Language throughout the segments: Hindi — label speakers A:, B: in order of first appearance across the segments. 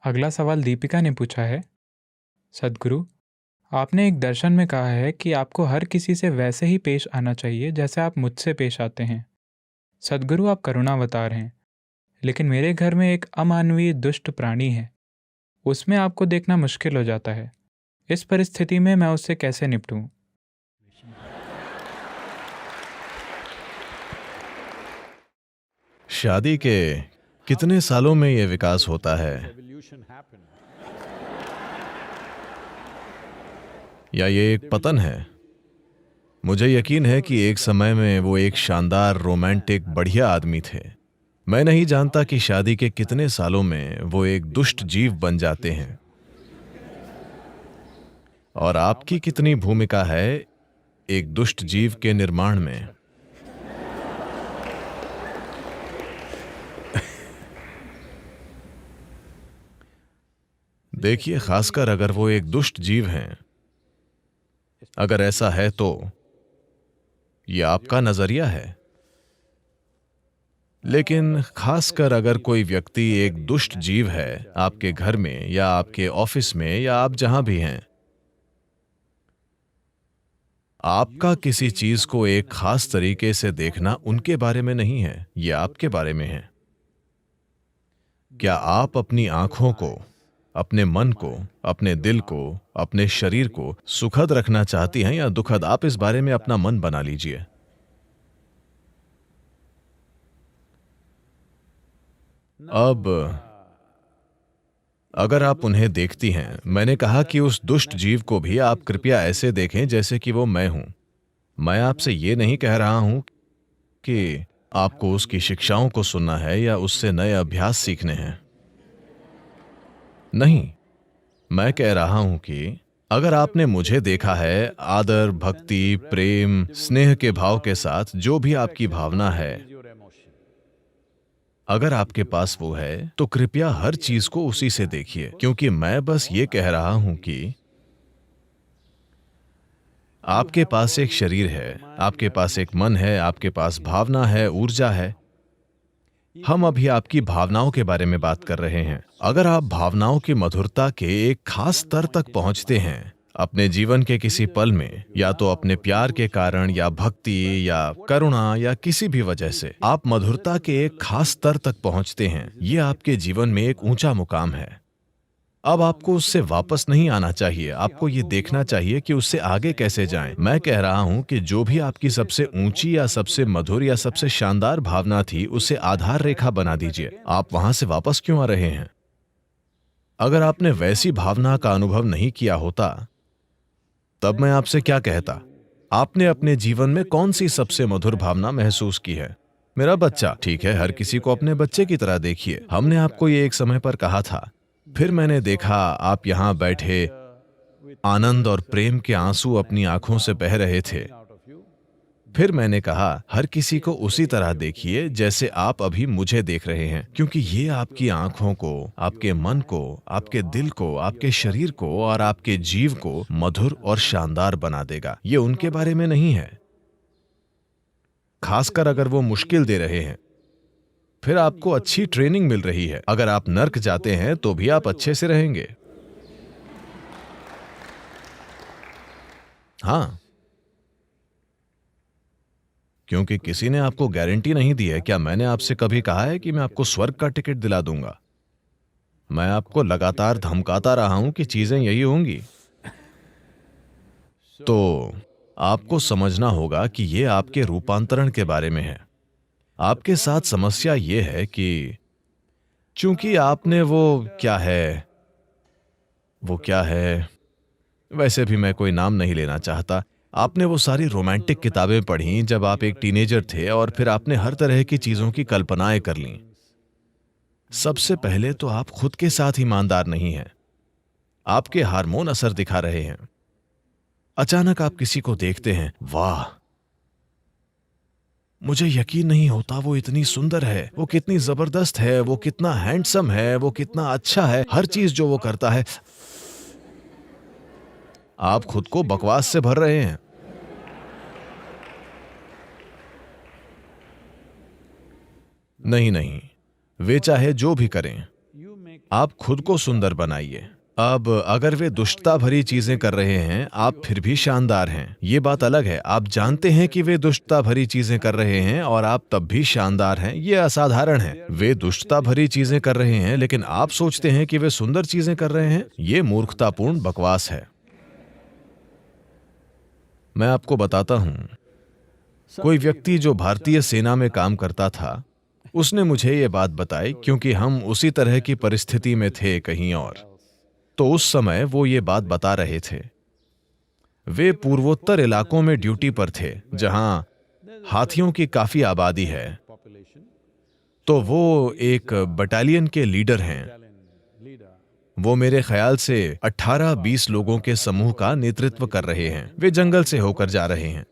A: अगला सवाल दीपिका ने पूछा है, सद्गुरु, आपने एक दर्शन में कहा है कि आपको हर किसी से वैसे ही पेश आना चाहिए जैसे आप मुझसे पेश आते हैं। सद्गुरु, आप करुणावतार हैं, लेकिन मेरे घर में एक अमानवीय दुष्ट प्राणी है। उसमें आपको देखना मुश्किल हो जाता है। इस परिस्थिति में मैं उससे कैसे निपटूं?
B: शादी के कितने सालों में यह विकास होता है, या ये एक पतन है? मुझे यकीन है कि एक समय में वो एक शानदार, रोमांटिक, बढ़िया आदमी थे। मैं नहीं जानता कि शादी के कितने सालों में वो एक दुष्ट जीव बन जाते हैं। और आपकी कितनी भूमिका है एक दुष्ट जीव के निर्माण में? देखिए, खासकर अगर वो एक दुष्ट जीव हैं, अगर ऐसा है तो ये आपका नजरिया है। लेकिन खासकर अगर कोई व्यक्ति एक दुष्ट जीव है आपके घर में या आपके ऑफिस में या आप जहां भी हैं, आपका किसी चीज को एक खास तरीके से देखना उनके बारे में नहीं है, यह आपके बारे में है। क्या आप अपनी आंखों को, अपने मन को, अपने दिल को, अपने शरीर को सुखद रखना चाहती हैं या दुखद? आप इस बारे में अपना मन बना लीजिए। अब अगर आप उन्हें देखती हैं, मैंने कहा कि उस दुष्ट जीव को भी आप कृपया ऐसे देखें जैसे कि वो मैं हूं। मैं आपसे ये नहीं कह रहा हूं कि आपको उसकी शिक्षाओं को सुनना है या उससे नए अभ्यास सीखने हैं। नहीं, मैं कह रहा हूं कि अगर आपने मुझे देखा है आदर, भक्ति, प्रेम, स्नेह के भाव के साथ, जो भी आपकी भावना है, अगर आपके पास वो है तो कृपया हर चीज को उसी से देखिए। क्योंकि मैं बस ये कह रहा हूं कि आपके पास एक शरीर है, आपके पास एक मन है, आपके पास भावना है, ऊर्जा है। हम अभी आपकी भावनाओं के बारे में बात कर रहे हैं। अगर आप भावनाओं की मधुरता के एक खास स्तर तक पहुंचते हैं अपने जीवन के किसी पल में, या तो अपने प्यार के कारण या भक्ति या करुणा या किसी भी वजह से आप मधुरता के एक खास स्तर तक पहुंचते हैं, यह आपके जीवन में एक ऊंचा मुकाम है। अब आपको उससे वापस नहीं आना चाहिए, आपको ये देखना चाहिए कि उससे आगे कैसे जाएं। मैं कह रहा हूं कि जो भी आपकी सबसे ऊंची या सबसे मधुर या सबसे शानदार भावना थी, उसे आधार रेखा बना दीजिए। आप वहां से वापस क्यों आ रहे हैं? अगर आपने वैसी भावना का अनुभव नहीं किया होता, तब मैं आपसे क्या कहता? आपने अपने जीवन में कौन सी सबसे मधुर भावना महसूस की है? मेरा बच्चा। ठीक है, हर किसी को अपने बच्चे की तरह देखिए। हमने आपको ये एक समय पर कहा था, फिर मैंने देखा आप यहां बैठे आनंद और प्रेम के आंसू अपनी आंखों से बह रहे थे। फिर मैंने कहा हर किसी को उसी तरह देखिए जैसे आप अभी मुझे देख रहे हैं, क्योंकि ये आपकी आंखों को, आपके मन को, आपके दिल को, आपके शरीर को और आपके जीव को मधुर और शानदार बना देगा। ये उनके बारे में नहीं है, खासकर अगर वो मुश्किल दे रहे हैं। फिर आपको अच्छी ट्रेनिंग मिल रही है। अगर आप नर्क जाते हैं तो भी आप अच्छे से रहेंगे। हाँ, क्योंकि किसी ने आपको गारंटी नहीं दी है। क्या मैंने आपसे कभी कहा है कि मैं आपको स्वर्ग का टिकट दिला दूंगा? मैं आपको लगातार धमकाता रहा हूं कि चीजें यही होंगी। तो आपको समझना होगा कि यह आपके रूपांतरण के बारे में है। आपके साथ समस्या यह है कि चूंकि आपने वो क्या है, वैसे भी मैं कोई नाम नहीं लेना चाहता। आपने वो सारी रोमांटिक किताबें पढ़ी जब आप एक टीनेजर थे और फिर आपने हर तरह की चीजों की कल्पनाएं कर लीं। सबसे पहले तो आप खुद के साथ ईमानदार नहीं हैं। आपके हार्मोन असर दिखा रहे हैं। अचानक आप किसी को देखते हैं, वाह, मुझे यकीन नहीं होता वो इतनी सुंदर है, वो कितनी जबरदस्त है, वो कितना हैंडसम है, वो कितना अच्छा है, हर चीज जो वो करता है। आप खुद को बकवास से भर रहे हैं। नहीं नहीं, वे चाहे जो भी करें, आप खुद को सुंदर बनाइए। अब अगर वे दुष्टता भरी चीजें कर रहे हैं, आप फिर भी शानदार हैं। ये बात अलग है। आप जानते हैं कि वे दुष्टता भरी चीजें कर रहे हैं और आप तब भी शानदार हैं। ये असाधारण है। वे दुष्टता भरी चीजें कर रहे हैं लेकिन आप सोचते हैं कि वे सुंदर चीजें कर रहे हैं। ये मूर्खतापूर्ण बकवास है। मैं आपको बताता हूं, कोई व्यक्ति जो भारतीय सेना में काम करता था, उसने मुझे ये बात बताई क्योंकि हम उसी तरह की परिस्थिति में थे कहीं और। तो उस समय वो ये बात बता रहे थे। वे पूर्वोत्तर इलाकों में ड्यूटी पर थे जहां हाथियों की काफी आबादी है। तो वो एक बटालियन के लीडर हैं। वो मेरे ख्याल से 18-20 लोगों के समूह का नेतृत्व कर रहे हैं। वे जंगल से होकर जा रहे हैं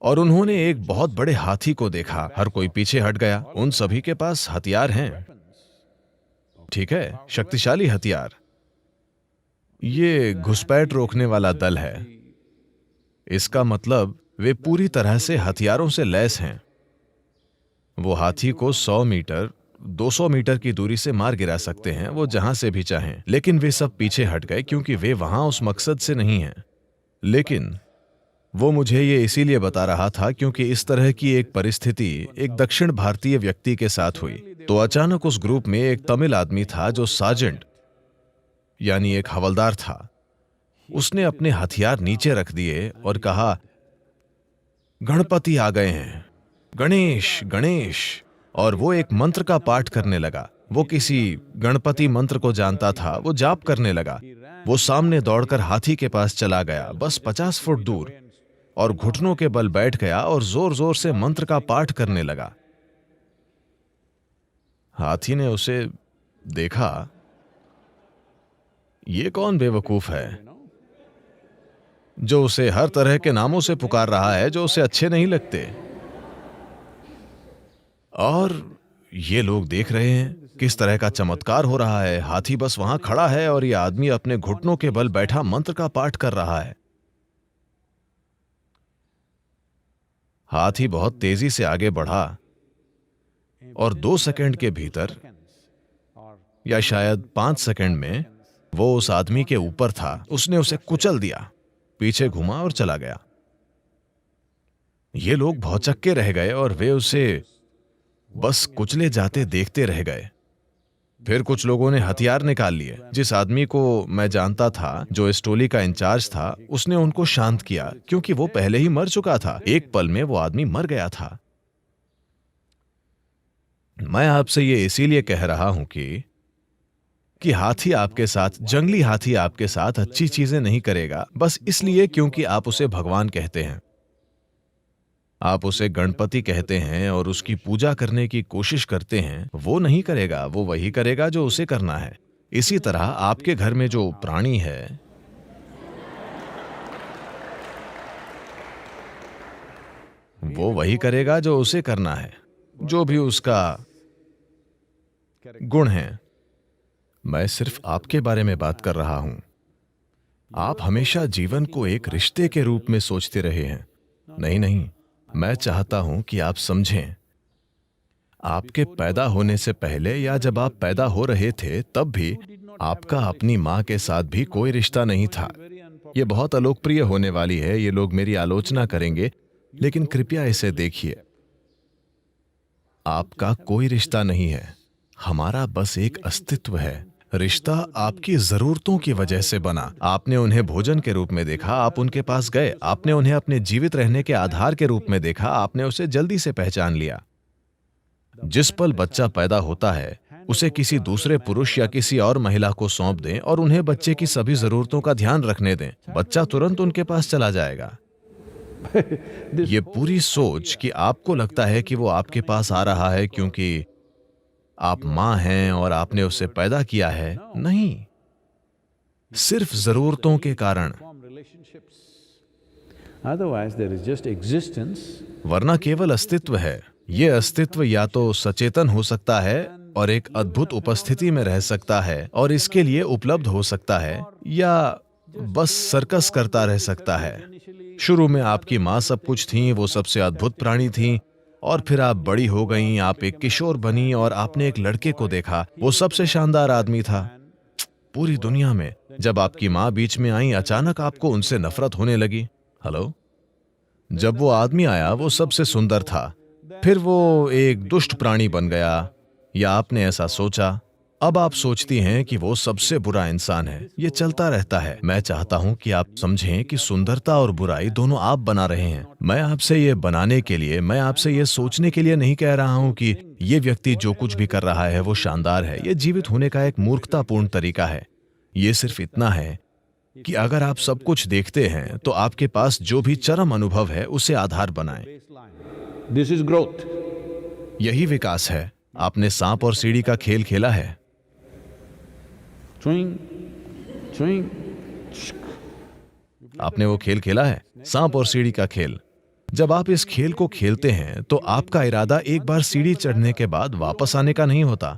B: और उन्होंने एक बहुत बड़े हाथी को देखा। हर कोई पीछे हट गया। उन सभी के पास हथियार हैं, ठीक है, शक्तिशाली हथियार। ये घुसपैठ रोकने वाला दल है। इसका मतलब वे पूरी तरह से हथियारों से लैस हैं। वो हाथी को 100 मीटर, 200 मीटर की दूरी से मार गिरा सकते हैं, वो जहां से भी चाहें। लेकिन वे सब पीछे हट गए क्योंकि वे वहां उस मकसद से नहीं हैं। लेकिन वो मुझे ये इसीलिए बता रहा था क्योंकि इस तरह की एक परिस्थिति एक दक्षिण भारतीय व्यक्ति के साथ हुई। तो अचानक उस ग्रुप में एक तमिल आदमी था जो सार्जेंट यानी एक हवलदार था। उसने अपने हथियार नीचे रख दिए और कहा, गणपति आ गए हैं, गणेश गणेश। और वो एक मंत्र का पाठ करने लगा। वो किसी गणपति मंत्र को जानता था। वो जाप करने लगा। वो सामने दौड़कर हाथी के पास चला गया, बस 50 फुट दूर, और घुटनों के बल बैठ गया और जोर जोर से मंत्र का पाठ करने लगा। हाथी ने उसे देखा। ये कौन बेवकूफ है जो उसे हर तरह के नामों से पुकार रहा है जो उसे अच्छे नहीं लगते। और ये लोग देख रहे हैं किस तरह का चमत्कार हो रहा है। हाथी बस वहां खड़ा है और ये आदमी अपने घुटनों के बल बैठा मंत्र का पाठ कर रहा है। हाथी बहुत तेजी से आगे बढ़ा और 2 सेकंड के भीतर या शायद 5 सेकंड में वो उस आदमी के ऊपर था। उसने उसे कुचल दिया, पीछे घुमा और चला गया। ये लोग भौचक्के रह गए और वे उसे बस कुचले जाते देखते रह गए। फिर कुछ लोगों ने हथियार निकाल लिए। जिस आदमी को मैं जानता था, जो इस टोली का इंचार्ज था, उसने उनको शांत किया क्योंकि वो पहले ही मर चुका था। एक पल में वो आदमी मर गया था। मैं आपसे ये इसीलिए कह रहा हूं कि हाथी आपके साथ, जंगली हाथी आपके साथ अच्छी चीजें नहीं करेगा बस इसलिए क्योंकि आप उसे भगवान कहते हैं, आप उसे गणपति कहते हैं और उसकी पूजा करने की कोशिश करते हैं। वो नहीं करेगा, वो वही करेगा जो उसे करना है। इसी तरह आपके घर में जो प्राणी है, वो वही करेगा जो उसे करना है, जो भी उसका गुण है। मैं सिर्फ आपके बारे में बात कर रहा हूं। आप हमेशा जीवन को एक रिश्ते के रूप में सोचते रहे हैं। नहीं नहीं, मैं चाहता हूं कि आप समझें, आपके पैदा होने से पहले या जब आप पैदा हो रहे थे तब भी आपका अपनी मां के साथ भी कोई रिश्ता नहीं था। यह बहुत अलोकप्रिय होने वाली है, ये लोग मेरी आलोचना करेंगे, लेकिन कृपया इसे देखिए। आपका कोई रिश्ता नहीं है, हमारा बस एक अस्तित्व है। रिश्ता आपकी जरूरतों की वजह से बना। आपने उन्हें भोजन के रूप में देखा, आप उनके पास गए। आपने उन्हें अपने जीवित रहने के आधार के रूप में देखा, आपने उसे जल्दी से पहचान लिया। जिस पल बच्चा पैदा होता है, उसे किसी दूसरे पुरुष या किसी और महिला को सौंप दें और उन्हें बच्चे की सभी जरूरतों का ध्यान रखने दें, बच्चा तुरंत उनके पास चला जाएगा। ये पूरी सोच कि आपको लगता है कि वो आपके पास आ रहा है क्योंकि आप मां हैं और आपने उसे पैदा किया है, नहीं, सिर्फ जरूरतों के कारण। वरना केवल अस्तित्व है। यह अस्तित्व या तो सचेतन हो सकता है और एक अद्भुत उपस्थिति में रह सकता है और इसके लिए उपलब्ध हो सकता है, या बस सर्कस करता रह सकता है। शुरू में आपकी मां सब कुछ थी, वो सबसे अद्भुत प्राणी थी, और फिर आप बड़ी हो गईं, आप एक किशोर बनी और आपने एक लड़के को देखा, वो सबसे शानदार आदमी था पूरी दुनिया में। जब आपकी माँ बीच में आई, अचानक आपको उनसे नफरत होने लगी। हेलो? जब वो आदमी आया, वो सबसे सुंदर था, फिर वो एक दुष्ट प्राणी बन गया, या आपने ऐसा सोचा। अब आप सोचती हैं कि वो सबसे बुरा इंसान है। ये चलता रहता है। मैं चाहता हूं कि आप समझें कि सुंदरता और बुराई दोनों आप बना रहे हैं। मैं आपसे ये बनाने के लिए, मैं आपसे ये सोचने के लिए नहीं कह रहा हूं कि ये व्यक्ति जो कुछ भी कर रहा है वो शानदार है। ये जीवित होने का एक मूर्खतापूर्ण तरीका है। ये सिर्फ इतना है कि अगर आप सब कुछ देखते हैं तो आपके पास जो भी चरम अनुभव है उसे आधार बनाएं।
C: This is growth.
B: यही विकास है। आपने सांप और सीढ़ी का खेल खेला है?
C: Swing, swing.
B: आपने वो खेल खेला है, सांप और सीढ़ी का खेल? जब आप इस खेल को खेलते हैं तो आपका इरादा एक बार सीढ़ी चढ़ने के बाद वापस आने का नहीं होता।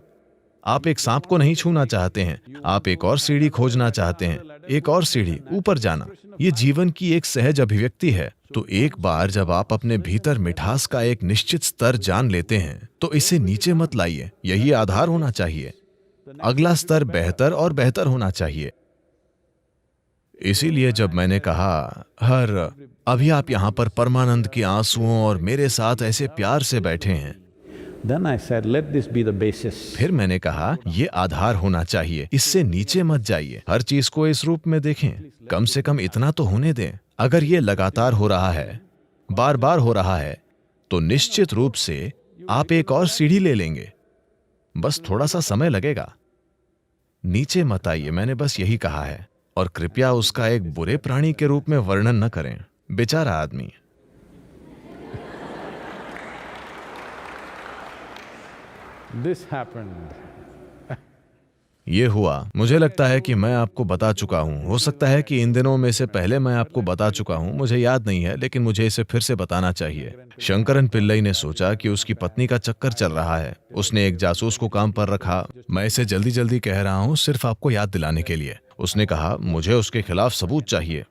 B: आप एक सांप को नहीं छूना चाहते हैं, आप एक और सीढ़ी खोजना चाहते हैं, एक और सीढ़ी ऊपर जाना। ये जीवन की एक सहज अभिव्यक्ति है। तो एक बार जब आप अपने भीतर मिठास का एक निश्चित स्तर जान लेते हैं तो इसे नीचे मत लाइए। यही आधार होना चाहिए। अगला स्तर बेहतर और बेहतर होना चाहिए। इसीलिए जब मैंने कहा अभी आप यहां पर परमानंद के आंसुओं और मेरे साथ ऐसे प्यार से बैठे हैं,
C: Then I said, let this be the basis.
B: फिर मैंने कहा ये आधार होना चाहिए, इससे नीचे मत जाइए। हर चीज को इस रूप में देखें, कम से कम इतना तो होने दें। अगर ये लगातार हो रहा है, बार बार हो रहा है, तो निश्चित रूप से आप एक और सीढ़ी ले लेंगे। बस थोड़ा सा समय लगेगा। नीचे मत आइए, मैंने बस यही कहा है। और कृपया उसका एक बुरे प्राणी के रूप में वर्णन न करें। बेचारा आदमी।
C: This happened.
B: ये हुआ। मुझे लगता है कि मैं आपको बता चुका हूं। हो सकता है कि इन दिनों में से पहले मैं आपको बता चुका हूं, मुझे याद नहीं है, लेकिन मुझे इसे फिर से बताना चाहिए। शंकरन पिल्लई ने सोचा कि उसकी पत्नी का चक्कर चल रहा है। उसने एक जासूस को काम पर रखा। मैं इसे जल्दी जल्दी कह रहा हूं, सिर्फ आपको याद दिलाने के लिए। उसने कहा, मुझे उसके खिलाफ सबूत चाहिए।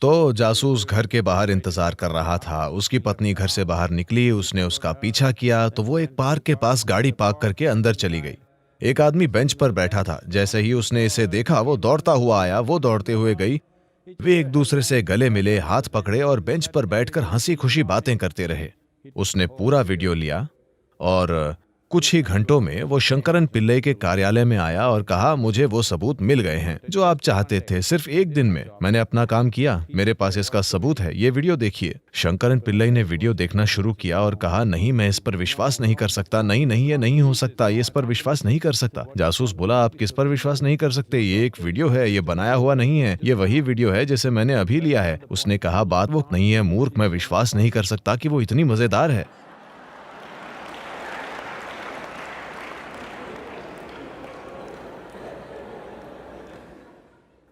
B: तो जासूस घर के बाहर इंतजार कर रहा था। उसकी पत्नी घर से बाहर निकली, उसने उसका पीछा किया तो वो एक पार्क के पास गाड़ी पार्क करके अंदर चली गई। एक आदमी बेंच पर बैठा था। जैसे ही उसने इसे देखा, वो दौड़ता हुआ आया। वो दौड़ते हुए गई। वे एक दूसरे से गले मिले, हाथ पकड़े और बेंच पर बैठकर हंसी खुशी बातें करते रहे। उसने पूरा वीडियो लिया और कुछ ही घंटों में वो शंकरन पिल्लई के कार्यालय में आया और कहा, मुझे वो सबूत मिल गए हैं जो आप चाहते थे। सिर्फ एक दिन में मैंने अपना काम किया, मेरे पास इसका सबूत है, ये वीडियो देखिए। शंकरन पिल्लई ने वीडियो देखना शुरू किया और कहा, नहीं, मैं इस पर विश्वास नहीं कर सकता। नहीं नहीं, ये नहीं हो सकता, ये इस पर विश्वास नहीं कर सकता। जासूस बोला, आप किस पर विश्वास नहीं कर सकते? ये एक वीडियो है, ये बनाया हुआ नहीं है, ये वही वीडियो है जिसे मैंने अभी लिया है। उसने कहा, बात वो नहीं है मूर्ख, मैं विश्वास नहीं कर सकता कि वो इतनी मजेदार है।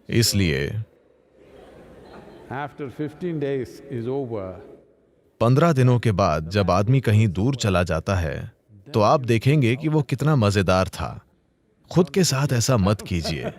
B: इसलिए
C: After 15 days is over,
B: 15 दिनों के बाद जब आदमी कहीं दूर चला जाता है तो आप देखेंगे कि वो कितना मजेदार था। खुद के साथ ऐसा मत कीजिए।